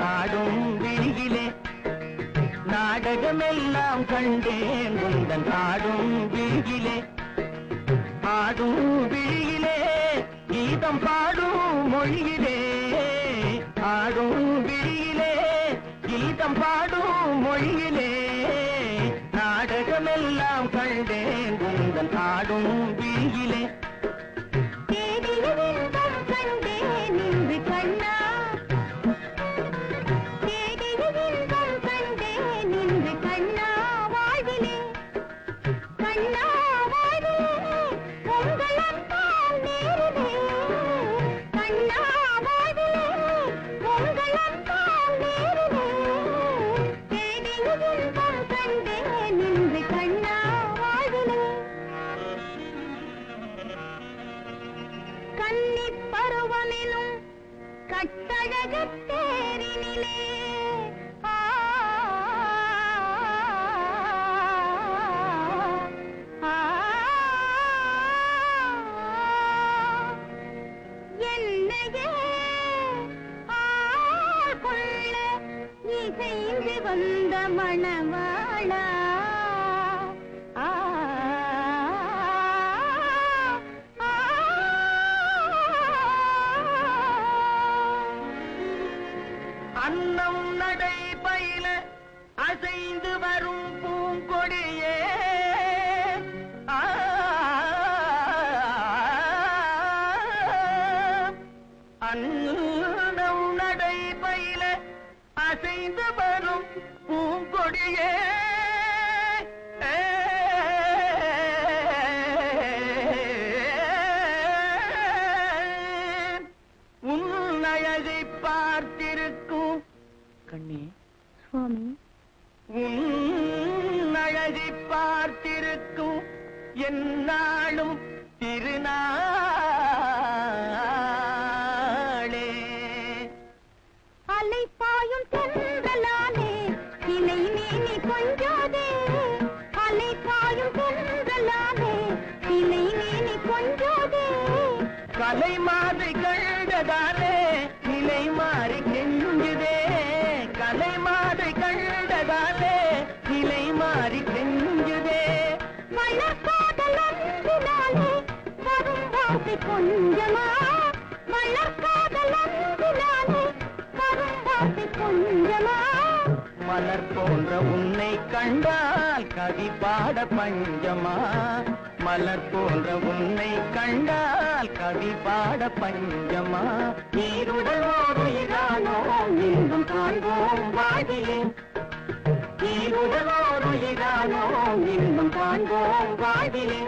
ஆடும் விழியிலே நாடகமெல்லாம் கண்டேன் உந்தன் ஆடும் விழியிலே ஆடும் விழியிலே கீதம் பாடும் மொழியிலே ஆடும் விழியிலே கீதம் பாடும் மொழியிலே நாடகமெல்லாம் கண்டேன் உந்தன் ஆடும் விழியிலே அன்னம் நடை பயில அசைந்து வரும் பூங்கொடியே அன்னம் நடை பயில அசைந்து வரும் பூங்கொடியே உன் அழகை பார்த்திருக்கும் கண்ணே சுவாமி உன் அழகை பார்த்திருக்கும் என்னாலும் திருநாளே அலைப்பாயும் தென்றலானே இலை நீ கொஞ்சாதே அலைப்பாயும் தென்றலானே இலை நீ கொஞ்சாதே கலை மாதை கண்டதாலே நிலை மாறி கெஞ்சுதே கலை மாதை கண்டதாலே நிலை மாறி கெஞ்சுதே மலர்காதல் அன்பினாலே வரும் வார்த்தை கொஞ்சமா மலர்காதல் அன்பினாலே வரும் வார்த்தை கொஞ்சமா மலர் போன்ற உன்னை கண்டால் கவி பாட பஞ்சமா மலர் போன்ற உன்னை கண்டால் கவி பாட பஞ்சமா நீருடல் ஓருயிரானோ இன்பம் காண்போம் வாழிலே நீருடல் ஓருயிரானோ இன்பம் காண்போம் வாழிலே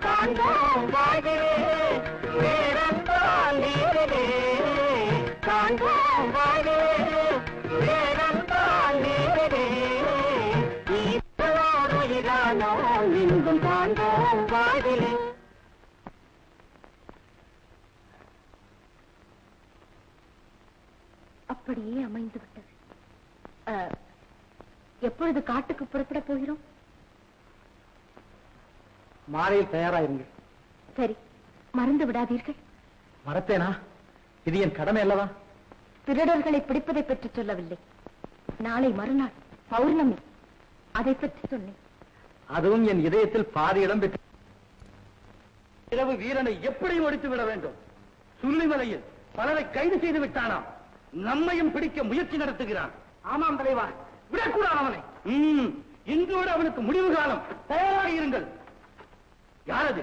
காண்போம் வாழிலே வேறந்தால் நேரிலே காண்போம் வாழிலே வேறந்தால் நேரிலே இன்பம் காண்போம் வாழிலே அப்படியே அமைந்து விட்டது. எப்பொழுது காட்டுக்கு புறப்பட போகிறோம்? மாலையில் தயாராயிருங்கள். சரி, மறந்து விடாதீர்கள். மறத்தேனா? இது என் கடமை அல்லவா? திருடர்களை பிடிப்பதை பற்றி சொல்லவில்லை. நாளை மறுநாள் பௌர்ணமி, அதை பற்றி சொன்னேன். அதுவும் என் இதயத்தில் பாதி இடம் பெற்று இரவு வீரனை எப்படி ஒழித்து விட வேண்டும்? சுள்ளிமலையில் பலரை கைது செய்து விட்டானாம். நம்மையும் பிடிக்க முயற்சி நடத்துகிறான். ஆமாம் தலைவா, விடக்கூடாது அவனை. இன்றோடு அவனுக்கு முடிவு காலம். தயாராக இருங்கள். யாரது?